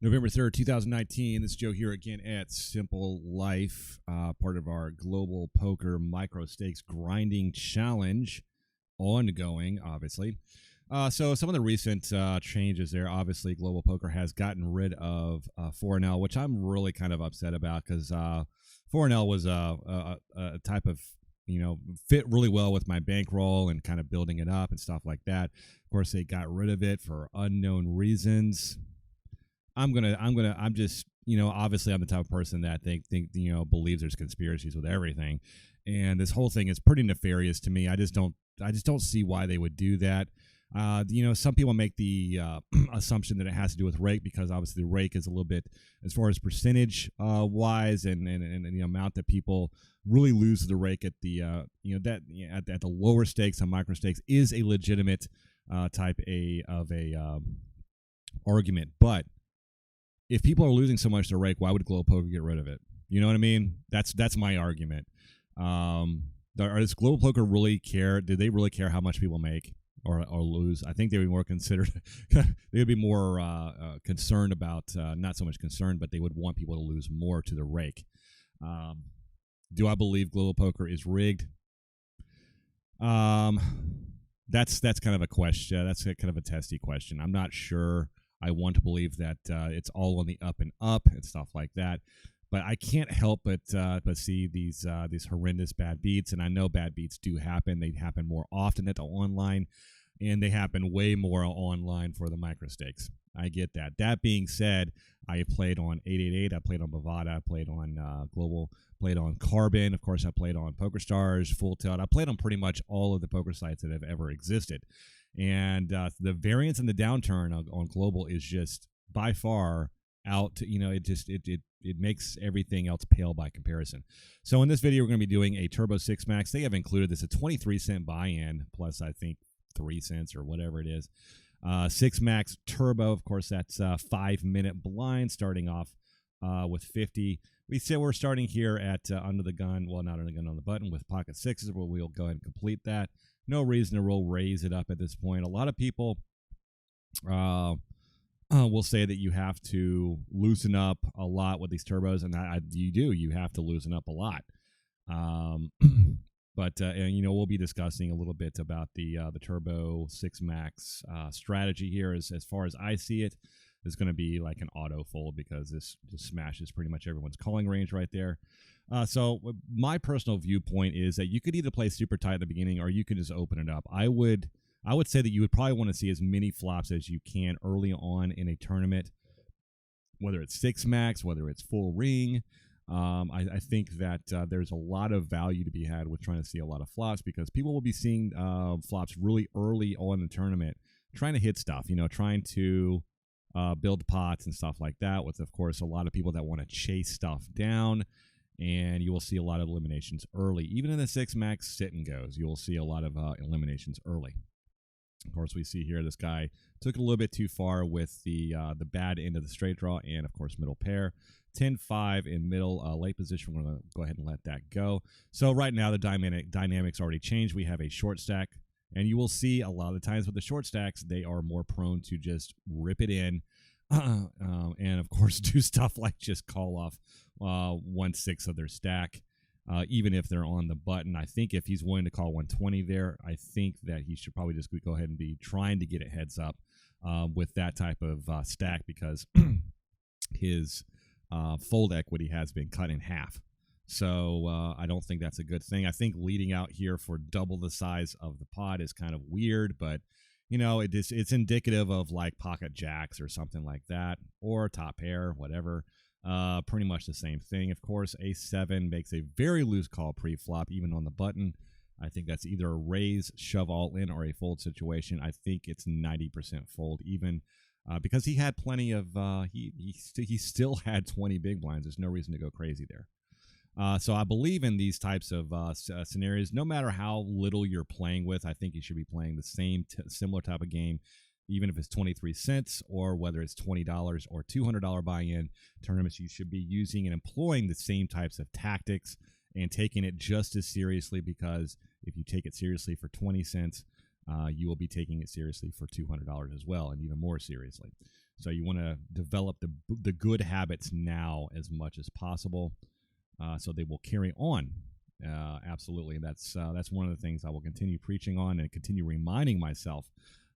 November 3rd, 2019. This is Joe here again at Simple Life, part of our Global Poker Micro Stakes Grinding Challenge, ongoing, obviously. So some of the recent changes there, obviously, Global Poker has gotten rid of 4NL, which I'm really kind of upset about because 4NL was a type of, fit really well with my bankroll and kind of building it up and stuff like that. Of course, they got rid of it for unknown reasons. I'm just, obviously I'm the type of person that believes there's conspiracies with everything. And this whole thing is pretty nefarious to me. I just don't see why they would do that. Some people make the assumption that it has to do with rake because obviously the rake is a little bit as far as percentage wise and the amount that people really lose the rake at the at the lower stakes on micro stakes is a legitimate type of argument. But if people are losing so much to rake, why would Global Poker get rid of it? You know what I mean? That's my argument. Does Global Poker really care? Do they really care how much people make or lose? I think they would be more considered. They would be more concerned about not so much concerned, but they would want people to lose more to the rake. Do I believe Global Poker is rigged? That's kind of a question. That's kind of a testy question. I'm not sure. I want to believe that it's all on the up and up and stuff like that, but I can't help but see these horrendous bad beats, and I know bad beats do happen. They happen more often at the online, and they happen way more online for the micro stakes. I get that. That being said, I played on 888. I played on Bovada. I played on Global. Played on Carbon. Of course, I played on PokerStars, Full Tilt. I played on pretty much all of the poker sites that have ever existed. And the variance and the downturn on Global is just by far out. It makes everything else pale by comparison. So in this video, we're going to be doing a Turbo 6 Max. They have included this a 23-cent buy-in plus I think 3 cents or whatever it is. 6 Max Turbo, of course, that's 5-minute blind starting off with 50. We said we're starting here at under the gun. Well, not under the gun, on the button with pocket sixes. But we'll go ahead and complete that. No reason to raise it up at this point. A lot of people will say that you have to loosen up a lot with these turbos, and you do. You have to loosen up a lot. But we'll be discussing a little bit about the Turbo 6 Max strategy here. As far as I see it, it's going to be like an auto fold because this just smashes pretty much everyone's calling range right there. So my personal viewpoint is that you could either play super tight at the beginning or you could just open it up. I would say that you would probably want to see as many flops as you can early on in a tournament, whether it's 6 Max, whether it's full ring. I think that there's a lot of value to be had with trying to see a lot of flops because people will be seeing flops really early on in the tournament, trying to hit stuff, trying to build pots and stuff like that with, of course, a lot of people that want to chase stuff down. And you will see a lot of eliminations early. Even in the 6 Max sit and goes, you will see a lot of eliminations early. Of course, we see here this guy took it a little bit too far with the bad end of the straight draw and, of course, middle pair. 10-5 in middle late position. We're going to go ahead and let that go. So right now the dynamics already changed. We have a short stack, and you will see a lot of the times with the short stacks, they are more prone to just rip it in. And of course do stuff like just call off 1/6 of their stack, even if they're on the button. I think if he's willing to call 120 there, I think that he should probably just go ahead and be trying to get it heads up with that type of stack because his fold equity has been cut in half. So I don't think that's a good thing. I think leading out here for double the size of the pot is kind of weird, but it's indicative of like pocket jacks or something like that, or top pair, whatever. Pretty much the same thing. Of course, A7 makes a very loose call pre-flop, even on the button. I think that's either a raise, shove all in, or a fold situation. I think it's 90% fold, even because he had plenty of. He still had 20 big blinds. There's no reason to go crazy there. So I believe in these types of scenarios. No matter how little you're playing with, I think you should be playing the same similar type of game, even if it's 23 cents or whether it's $20 or $200 buy-in tournaments. You should be using and employing the same types of tactics and taking it just as seriously, because if you take it seriously for 20 cents, you will be taking it seriously for $200 as well, and even more seriously. So you want to develop the good habits now as much as possible, so they will carry on. Absolutely, that's one of the things I will continue preaching on and continue reminding myself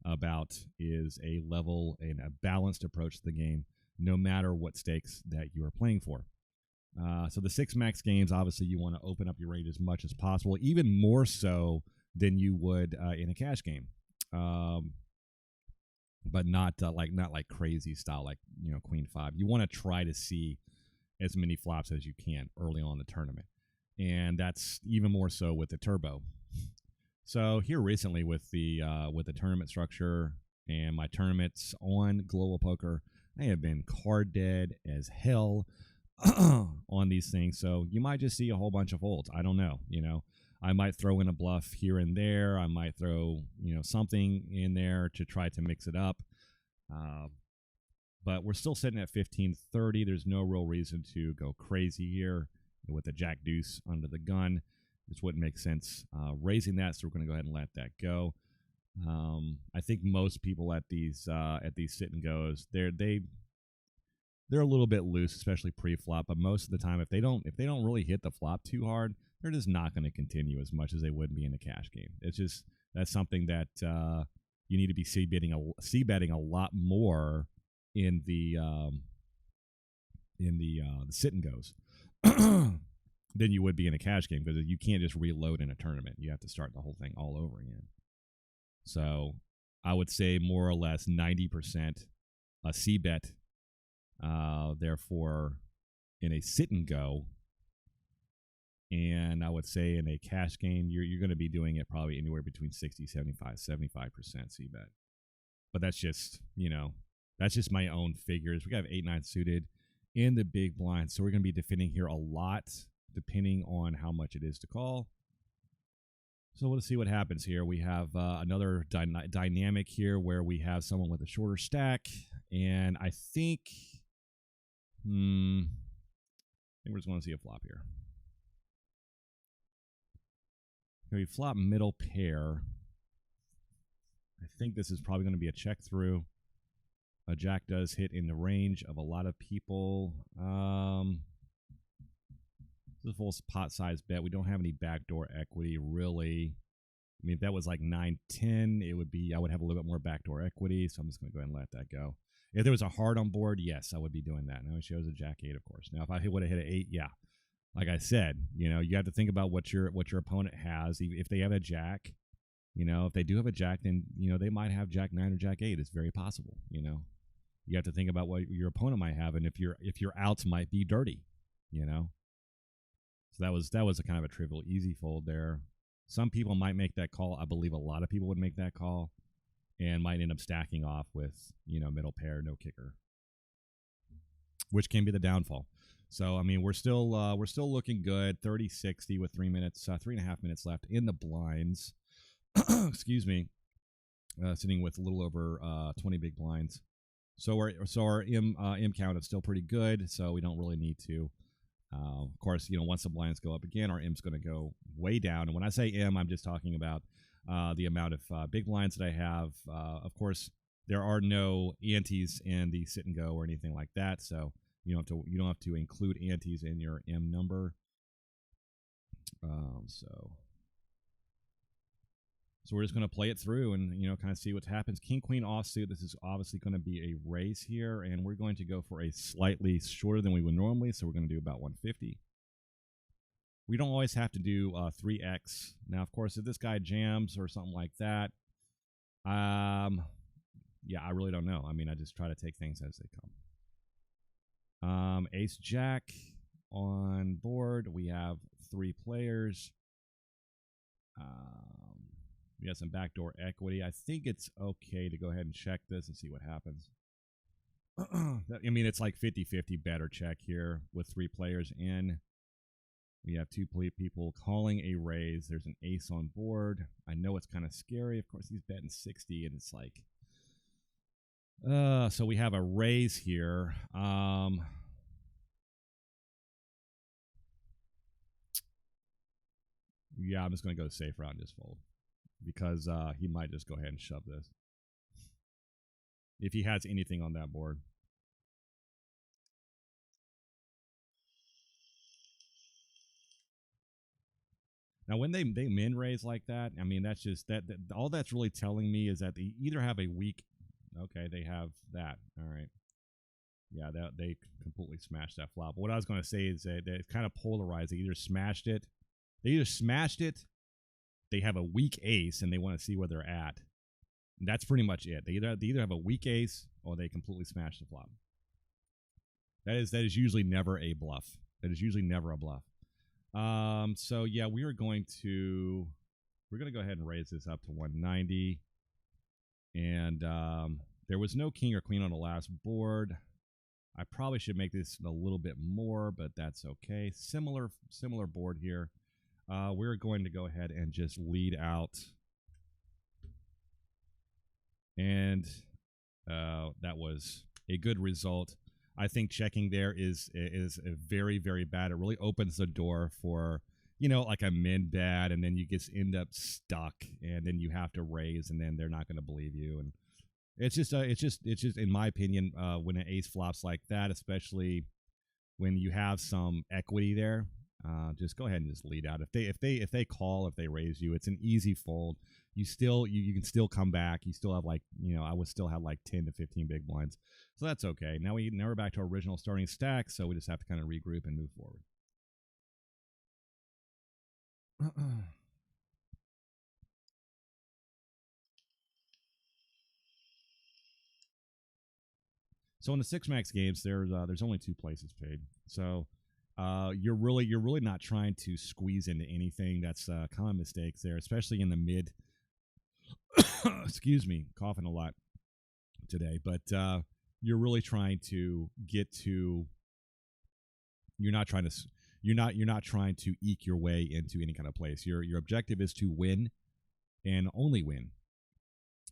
about, is a level and a balanced approach to the game, no matter what stakes that you are playing for. So the 6 max games, obviously, you want to open up your range as much as possible, even more so than you would in a cash game, but not like crazy style, like Queen 5. You want to try to see as many flops as you can early on in the tournament, and that's even more so with the turbo. So here recently with the tournament structure and my tournaments on Global Poker, I have been card dead as hell on these things. So you might just see a whole bunch of folds. I don't know. I might throw in a bluff here and there. I might throw something in there to try to mix it up. But we're still sitting at 1530. There's no real reason to go crazy here with the Jack Deuce under the gun. Just wouldn't make sense raising that, so we're going to go ahead and let that go. I think most people at these sit and goes, they're a little bit loose, especially pre-flop. But most of the time, if they don't really hit the flop too hard, they're just not going to continue as much as they would be in a cash game. It's just, that's something that you need to be c-betting a lot more in the sit and goes than you would be in a cash game, because you can't just reload in a tournament. You have to start the whole thing all over again. So I would say more or less 90% a c-bet. Therefore, in a sit and go, and I would say in a cash game, you're going to be doing it probably anywhere between 60, 75% c-bet. But that's just my own figures. We got 8-9 suited in the big blind, so we're going to be defending here a lot, depending on how much it is to call. So we'll see what happens here. We have another dynamic here where we have someone with a shorter stack, and I think we're just going to see a flop here. We flop middle pair. I think this is probably going to be a check through. A jack does hit in the range of a lot of people. This is a full pot size bet. We don't have any backdoor equity, really. I mean, if that was like 9-10, I would have a little bit more backdoor equity, so I'm just going to go ahead and let that go. If there was a heart on board, yes, I would be doing that. Now it shows a jack 8, of course. Now, if I would have hit an 8, yeah. Like I said, you have to think about what your opponent has. If they have a jack, if they do have a jack, then, they might have jack 9 or jack 8. It's very possible, You have to think about what your opponent might have, and if your outs might be dirty, So that was a kind of a trivial easy fold there. Some people might make that call. I believe a lot of people would make that call and might end up stacking off with, middle pair, no kicker, which can be the downfall. So, I mean, we're still looking good. 30-60 with 3.5 minutes left in the blinds. Excuse me. Sitting with a little over 20 big blinds. So our M count is still pretty good. So we don't really need to. Of course, once the blinds go up again, our M's going to go way down. And when I say M, I'm just talking about the amount of big blinds that I have. Of course, there are no antes in the sit and go or anything like that. So you don't have to include antes in your M number. So we're just going to play it through and kind of see what happens. King Queen offsuit. This is obviously going to be a raise here, and we're going to go for a slightly shorter than we would normally. So we're going to do about 150. We don't always have to do 3x. Now, of course, if this guy jams or something like that, yeah, I really don't know. I mean, I just try to take things as they come. Ace Jack on board. We have 3 players. We got some backdoor equity. I think it's okay to go ahead and check this and see what happens. I mean, it's like 50-50 bet or check here with 3 players in. We have 2 people calling a raise. There's an ace on board. I know it's kind of scary. Of course, he's betting 60, and it's like... so we have a raise here. Yeah, I'm just going to go safe route and just fold, because he might just go ahead and shove this. if he has anything on that board. Now, when they min raise like that, I mean, that's just that all that's really telling me is that they either have a weak. Okay, they have that. All right. Yeah, that they completely smashed that flop. What I was going to say is that it's kind of polarized. They either smashed it, they have a weak ace, and they want to see where they're at. And that's pretty much it. They either have a weak ace or they completely smash the flop. That is usually never a bluff. That is usually never a bluff. So yeah, we're going to go ahead and raise this up to 190. And there was no king or queen on the last board. I probably should make this a little bit more, but that's okay. Similar board here. We're going to go ahead and just lead out. And that was a good result. I think checking there is a very, very bad. It really opens the door for, like a min bad, and then you just end up stuck, and then you have to raise, and then they're not going to believe you. And it's just in my opinion, when an ace flops like that, especially when you have some equity there, just go ahead and just lead out. If they call, if they raise you, it's an easy fold. You can still come back. You still have I would still have like 10 to 15 big blinds, so that's okay. Now we're back to our original starting stack, so we just have to kind of regroup and move forward. So in the six max games, there's only 2 places paid. So you're really not trying to squeeze into anything. That's common mistakes there, especially in the mid. Excuse me, coughing a lot today, but you're really trying to get to. You're not trying to eke your way into any kind of place. Your objective is to win, and only win.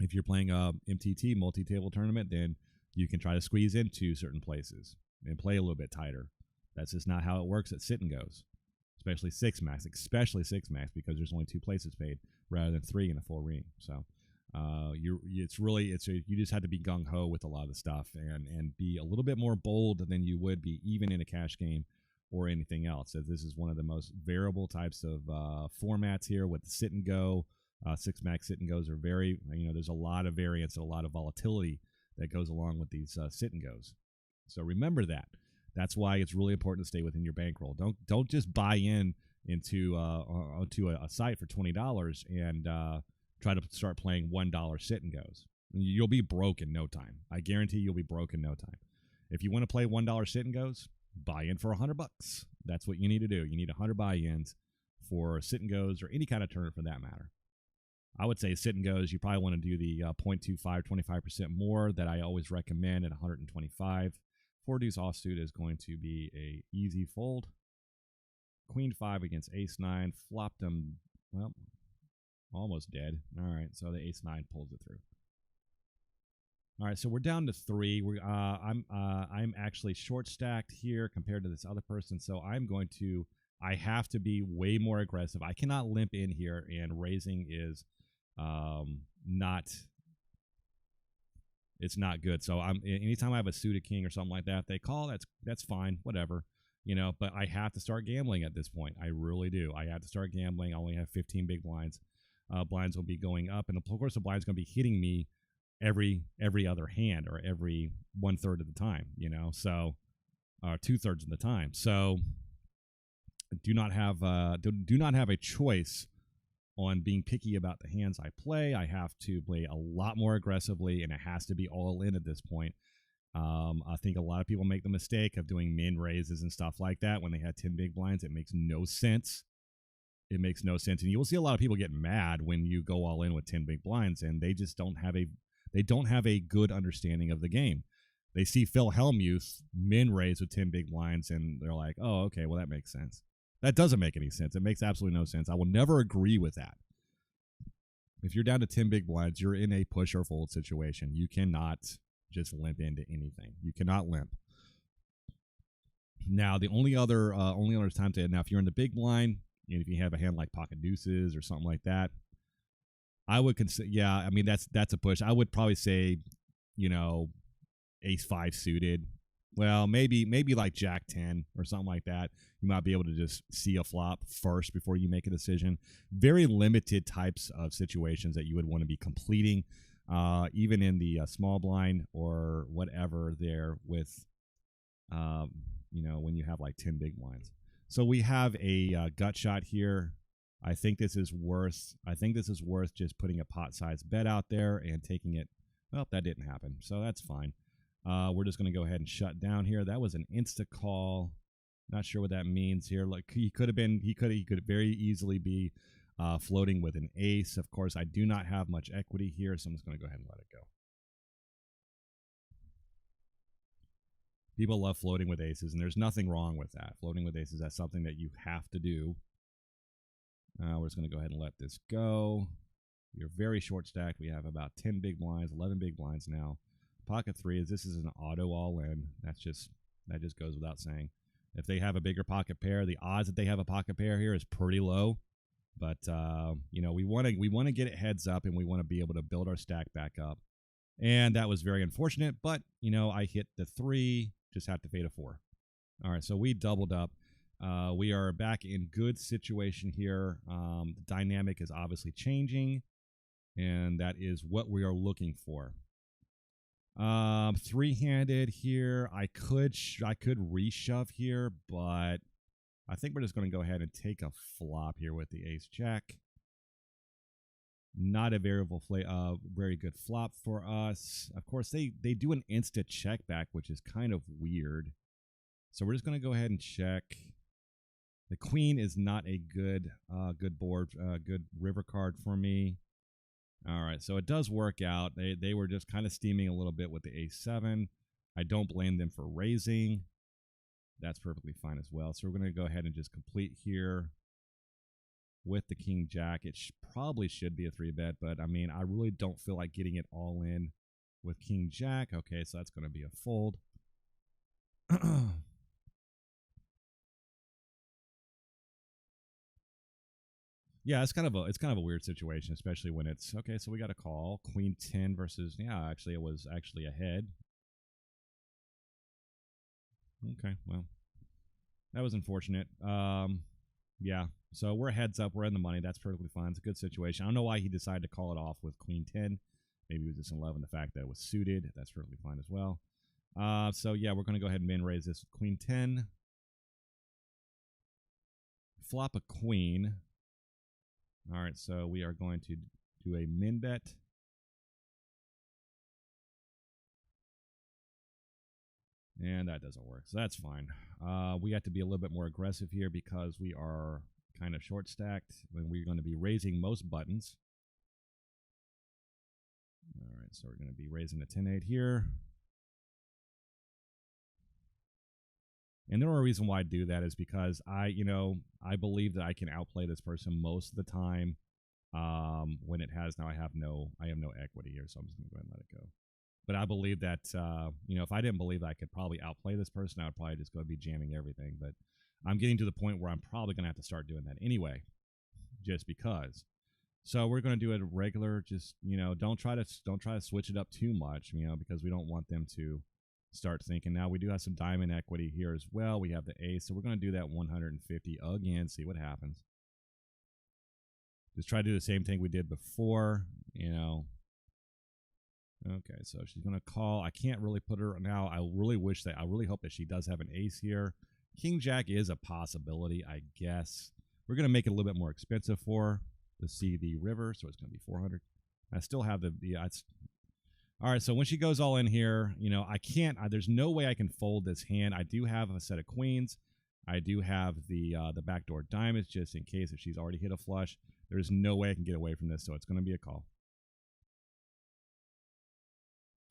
If you're playing a MTT multi-table tournament, then you can try to squeeze into certain places and play a little bit tighter. That's just not how it works at sit and goes, especially six max, because there's only 2 places paid rather than 3 in a full ring. So you just have to be gung ho with a lot of the stuff and be a little bit more bold than you would be even in a cash game or anything else. As this is one of the most variable types of formats here with the sit and go. Six max sit and goes are very, there's a lot of variance and a lot of volatility that goes along with these sit and goes. So remember that. That's why it's really important to stay within your bankroll. Don't just buy into a site for $20 and try to start playing $1 sit and goes. You'll be broke in no time. I guarantee you'll be broke in no time. If you want to play $1 sit and goes, buy in for $100. That's what you need to do. You need 100 buy-ins for sit and goes or any kind of tournament for that matter. I would say sit and goes, you probably want to do the 0.25, 25% more that I always recommend at 125. 4 deuce offsuit is going to be a easy fold. Queen 5 against ace 9, flopped him, well, almost dead. All right, so the ace 9 pulls it through. All right, so we're down to 3. I'm actually short stacked here compared to this other person, so I have to be way more aggressive. I cannot limp in here, and raising is it's not good. So anytime I have a suited king or something like that, if they call, that's fine, whatever, but I have to start gambling at this point. I really do. I have to start gambling. I only have 15 big blinds. Blinds will be going up, and of course the blind's going to be hitting me every other hand or every 1/3 of the time, so 2/3 of the time. So do not have a choice on being picky about the hands I play. I have to play a lot more aggressively, and it has to be all in at this point. I think a lot of people make the mistake of doing min raises and stuff like that when they had 10 big blinds. It makes no sense. It makes no sense, and you will see a lot of people get mad when you go all in with 10 big blinds, and they just don't have a good understanding of the game. They see Phil Hellmuth min raise with 10 big blinds, and they're like, "Oh, okay, well that makes sense." That doesn't make any sense. It makes absolutely no sense. I will never agree with that. If you're down to 10 big blinds, you're in a push or fold situation. You cannot just limp into anything. You cannot limp. Now, the only other time to, now if you're in the big blind, and if you have a hand like pocket deuces or something like that, I would consider, that's a push. I would probably say, you know, ace 5 suited. Well, maybe like jack 10 or something like that. You might be able to just see a flop first before you make a decision. Very limited types of situations that you would want to be completing, even in the small blind or whatever there with, when you have like 10 big blinds. So we have a gut shot here. I think this is worth just putting a pot size bet out there and taking it. Well, that didn't happen, so that's fine. We're just going to go ahead and shut down here. That was an insta call. Not sure what that means here. Like he could very easily be floating with an ace. Of course, I do not have much equity here, so I'm just going to go ahead and let it go. People love floating with aces, and there's nothing wrong with that. Floating with aces, that's something that you have to do. We're just going to go ahead and let this go. We are very short stacked. We have about 10 big blinds, 11 big blinds now. Pocket 3 this is an auto all in. That just goes without saying. If they have a bigger pocket pair, the odds that they have a pocket pair here is pretty low. But we want to get it heads up, and we want to be able to build our stack back up. And that was very unfortunate. But I hit the 3, just have to fade a 4. All right, so we doubled up. We are back in good situation here. The dynamic is obviously changing, and that is what we are looking for. Three-handed here. I could reshove here, but I think we're just going to go ahead and take a flop here with the ace jack. Not a very good flop for us. Of course, they do an instant check back, which is kind of weird. So we're just going to go ahead and check. The queen is not a good board, good river card for me. All right, so it does work out. They were just kind of steaming a little bit with the ace-7. I don't blame them for raising. That's perfectly fine as well. So we're going to go ahead and just complete here with the king-jack. It probably should be a 3-bet, but, I mean, I really don't feel like getting it all in with king-jack. Okay, so that's going to be a fold. Yeah, it's kind of a weird situation, especially when it's okay. So we got a call, queen 10 versus actually it was actually ahead. Okay, well, that was unfortunate. Yeah, so we're heads up, we're in the money. That's perfectly fine. It's a good situation. I don't know why he decided to call it off with queen 10. Maybe he was just in love with the fact that it was suited. That's perfectly fine as well. So yeah, we're going to go ahead and min raise this with queen 10. Flop a queen. All right, so we are going to do a min bet. And that doesn't work, so that's fine. We have to be a little bit more aggressive here because we are kind of short stacked and we're going to be raising most buttons. All right, so we're going to be raising the 10-8 here. And the only reason why I do that is because I believe that I can outplay this person most of the time. When it has I have no equity here, so I'm just gonna go ahead and let it go. But I believe that if I didn't believe that I could probably outplay this person, I would probably just go be jamming everything. But I'm getting to the point where I'm probably gonna have to start doing that anyway, just because. So we're gonna do it regular. Just don't try to switch it up too much, because we don't want them to start thinking. Now we do have some diamond equity here as well. We have the ace, so we're going to do that 150 again, see what happens. Just try to do the same thing we did before, Okay, so she's going to call. I can't really put her now. I really hope that she does have an ace here. King jack is a possibility, I guess. We're going to make it a little bit more expensive for her to see the river, so it's going to be 400. I still have all right, so when she goes all in here, I can't. There's no way I can fold this hand. I do have a set of queens. I do have the backdoor diamonds just in case if she's already hit a flush. There's no way I can get away from this, so it's going to be a call.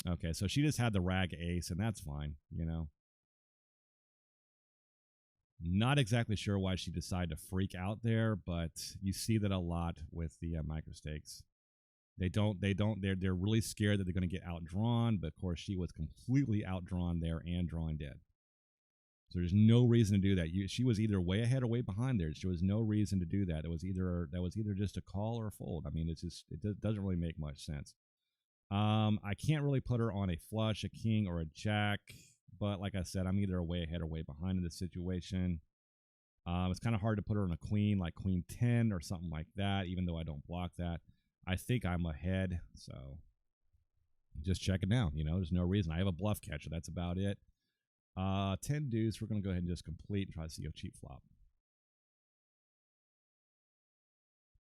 Okay, so she just had the rag ace, and that's fine, Not exactly sure why she decided to freak out there, but you see that a lot with the micro stakes. They're really scared that they're going to get outdrawn, but of course she was completely outdrawn there and drawing dead. So there's no reason to do that. She was either way ahead or way behind there. There was no reason to do that. That was either just a call or a fold. I mean, it doesn't really make much sense. I can't really put her on a flush, a king, or a jack. But like I said, I'm either way ahead or way behind in this situation. It's kind of hard to put her on a queen, like queen 10 or something like that, even though I don't block that. I think I'm ahead, so just check it now. You know, there's no reason. I have a bluff catcher. That's about it. 10 deuce. We're going to go ahead and just complete and try to see a cheap flop.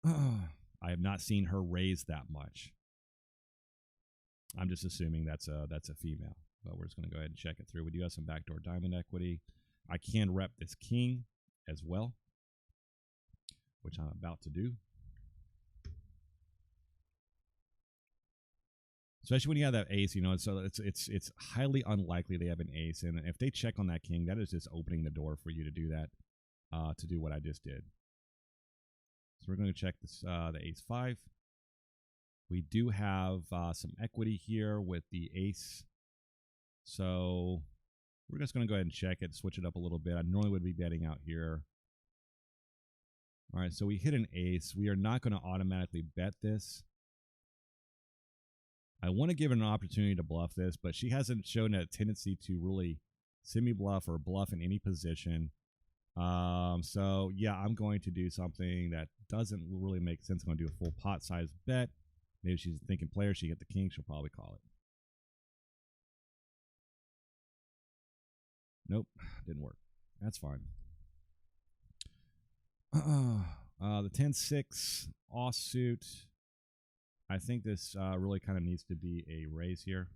I have not seen her raise that much. I'm just assuming that's a female, but we're just going to go ahead and check it through. We do have some backdoor diamond equity. I can rep this king as well, which I'm about to do. Especially when you have that ace, you know, so it's highly unlikely they have an ace, and if they check on that king, that is just opening the door for you to do that, to do what I just did. So we're going to check this, the ace 5. We do have some equity here with the ace, so we're just going to go ahead and check it, switch it up a little bit. I normally would be betting out here. All right, so we hit an ace. We are not going to automatically bet this. I want to give her an opportunity to bluff this, but she hasn't shown a tendency to really semi-bluff or bluff in any position. So, yeah, I'm going to do something that doesn't really make sense. I'm going to do a full pot size bet. Maybe she's a thinking player. She hit the king. She'll probably call it. Nope, didn't work. That's fine. The 10-6 offsuit. I think this really kind of needs to be a raise here.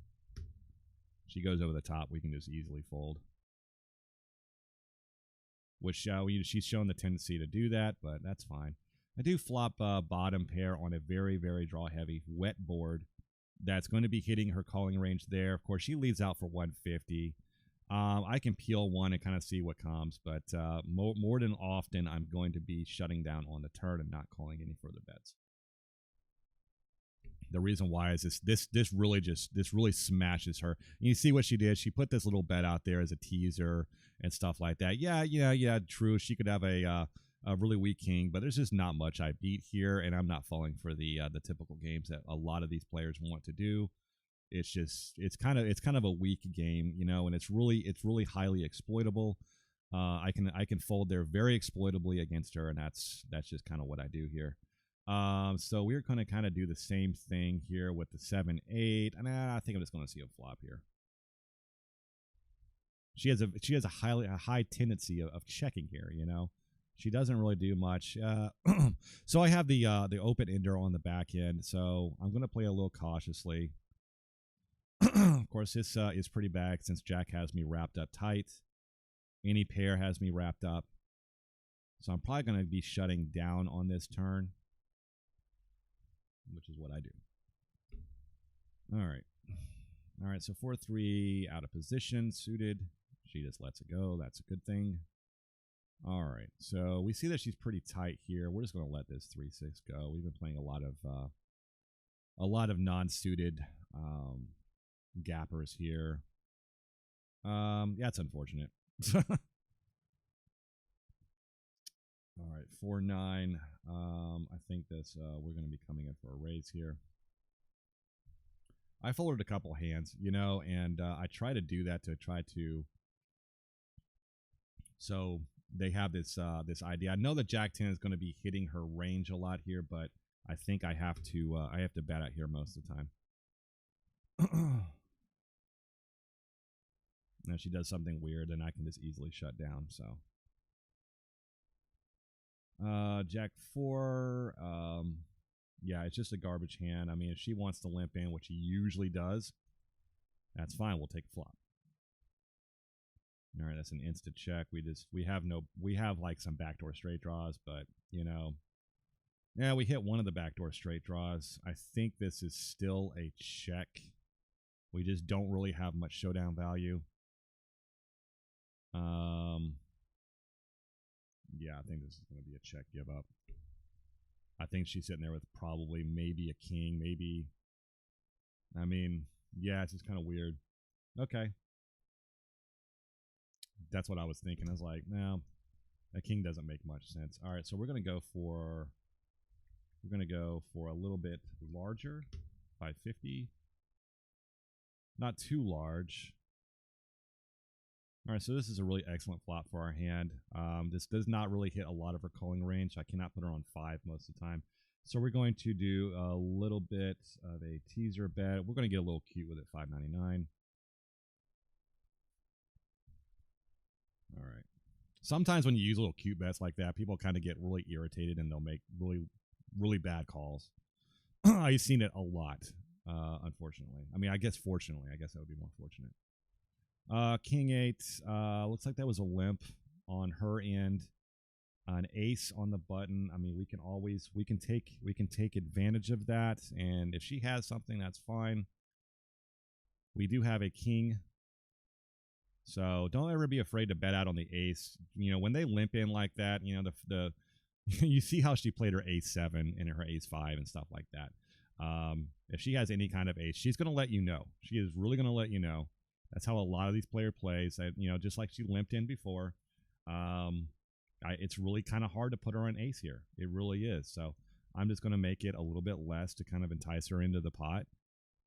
She goes over the top. We can just easily fold. Which she's shown the tendency to do that, but that's fine. I do flop bottom pair on a very, very draw-heavy wet board. That's going to be hitting her calling range there. Of course, she leads out for 150. I can peel one and kind of see what comes, but more than often, I'm going to be shutting down on the turn and not calling any further bets. The reason why is this really smashes her. And you see what she did. She put this little bet out there as a teaser and stuff like that. Yeah, true. She could have a really weak king, but there's just not much I beat here, and I'm not falling for the typical games that a lot of these players want to do. It's kind of a weak game, you know, and it's really highly exploitable. I can fold there very exploitably against her, and that's just kind of what I do here. So we're going to kind of do the same thing here with the 7-8, and I think I'm just going to see a flop here. She has a high tendency of checking here, you know. She doesn't really do much. So I have the open ender on the back end, so I'm going to play a little cautiously. Of course, this is pretty bad since Jack has me wrapped up tight. Any pair has me wrapped up, so I'm probably going to be shutting down on this turn, which is what I do. All right, so 4-3 out of position, suited. She just lets it go. That's a good thing. All right, so we see that she's pretty tight here. We're just going to let this 3-6 go. We've been playing a lot of non-suited gappers here. Yeah, it's unfortunate. All right, 4-9. I think this we're going to be coming in for a raise here. I folded a couple hands, you know, and I try to do that to try to. So they have this idea. I know that Jack 10 is going to be hitting her range a lot here, but I think I have to bat out here most of the time. Now she does something weird, and I can just easily shut down. So Jack 4. Yeah, it's just a garbage hand. I mean, if she wants to limp in, which she usually does, that's fine. We'll take a flop. All right, that's an instant check. We have like some backdoor straight draws, but you know, yeah, we hit one of the backdoor straight draws. I think this is still a check. We just don't really have much showdown value. Yeah, I think this is going to be a check give up. I think she's sitting there with probably maybe a king, maybe. I mean, yeah, it's just kind of weird. Okay. That's what I was thinking. I was like, no, a king doesn't make much sense. All right, so we're going to go for a little bit larger, 550. not too large. All right, so this is a really excellent flop for our hand. This does not really hit a lot of her calling range. I cannot put her on 5 most of the time. So we're going to do a little bit of a teaser bet. We're going to get a little cute with it, $5.99. All right. Sometimes when you use little cute bets like that, people kind of get really irritated and they'll make really, really bad calls. I've seen it a lot, unfortunately. I mean, I guess fortunately. I guess that would be more fortunate. King 8. Looks like that was a limp on her end. An ace on the button. I mean, we can take advantage of that. And if she has something, that's fine. We do have a king. So don't ever be afraid to bet out on the ace. You know, when they limp in like that, you know, the you see how she played her ace 7 and her ace 5 and stuff like that. If she has any kind of ace, she's going to let you know. She is really going to let you know. That's how a lot of these player plays. You know, just like she limped in before. It's really kind of hard to put her on ace here. It really is. So I'm just going to make it a little bit less to kind of entice her into the pot.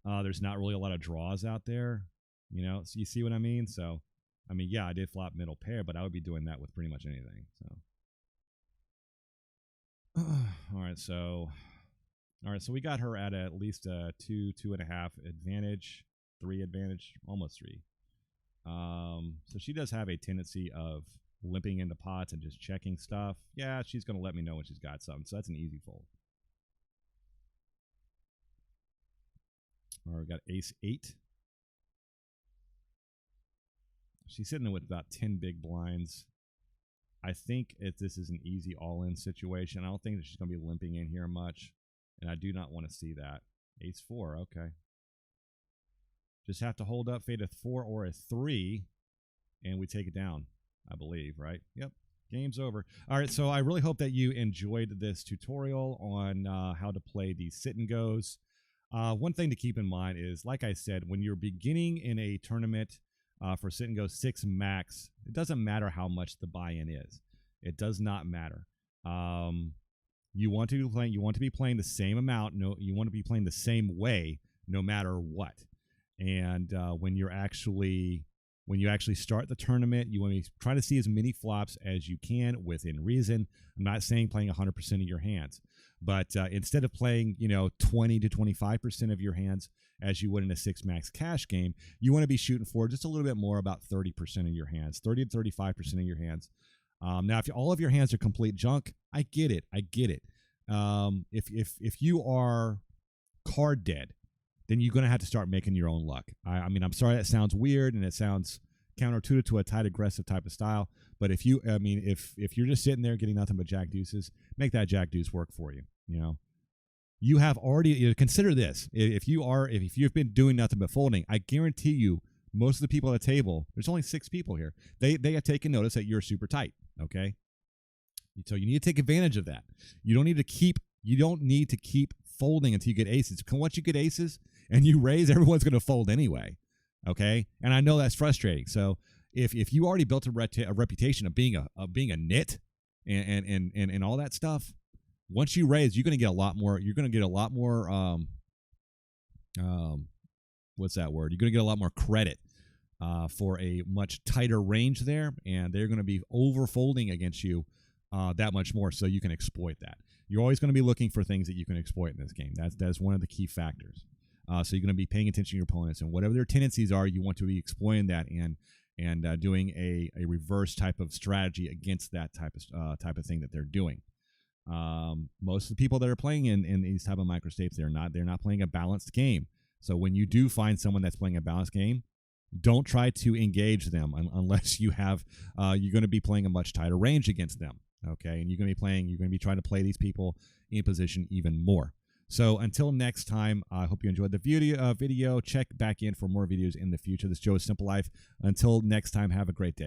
There's not really a lot of draws out there. You know, so you see what I mean? So, I mean, yeah, I did flop middle pair, but I would be doing that with pretty much anything. So, all right, so we got her at least a 2.5 advantage, 3 advantage, almost 3. So she does have a tendency of limping into pots and just checking stuff. Yeah, she's going to let me know when she's got something, so that's an easy fold. All right, we got ace 8. She's sitting there with about 10 big blinds. I think this is an easy all-in situation. I don't think that she's going to be limping in here much, and I do not want to see that. Ace 4, okay. Just have to hold up, fade a 4 or a 3, and we take it down, I believe, right? Yep, game's over. All right, so I really hope that you enjoyed this tutorial on how to play the sit and goes. One thing to keep in mind is, like I said, when you're beginning in a tournament, for sit and go 6 max, it doesn't matter how much the buy-in is. It does not matter. You want to be playing the same amount. No, you want to be playing the same way, no matter what. And when you actually start the tournament, you want to try to see as many flops as you can within reason. I'm not saying playing 100% of your hands, but instead of playing 20 to 25% of your hands as you would in a 6 max cash game, you want to be shooting for just a little bit more, about 30% of your hands, 30 to 35% of your hands. Now, if all of your hands are complete junk, I get it. If you are card dead, then you're going to have to start making your own luck. I mean, I'm sorry that sounds weird and it sounds counterintuitive to a tight aggressive type of style, but if you're just sitting there getting nothing but jack deuces, make that jack deuce work for you. You know, you have already consider this. If you've been doing nothing but folding, I guarantee you, most of the people at the table, there's only 6 people here. They have taken notice that you're super tight. Okay, so you need to take advantage of that. You don't need to keep folding until you get aces. Once you get aces and you raise, everyone's going to fold anyway. Okay, and I know that's frustrating. So if you already built a reputation of being a nit and all that stuff, once you raise, you're going to get a lot more. You're going to get a lot more. What's that word? You're going to get a lot more credit for a much tighter range there, and they're going to be over folding against you that much more, so you can exploit that. You're always going to be looking for things that you can exploit in this game. That's one of the key factors. So you're going to be paying attention to your opponents, and whatever their tendencies are, you want to be exploiting that and doing a reverse type of strategy against that type of thing that they're doing. Most of the people that are playing in these type of microstates, they're not playing a balanced game. So when you do find someone that's playing a balanced game, don't try to engage them unless you have you're going to be playing a much tighter range against them. Okay, and you're going to be trying to play these people in position even more. So until next time, I hope you enjoyed the video. Check back in for more videos in the future. This is Joe's Simple Life. Until next time, have a great day.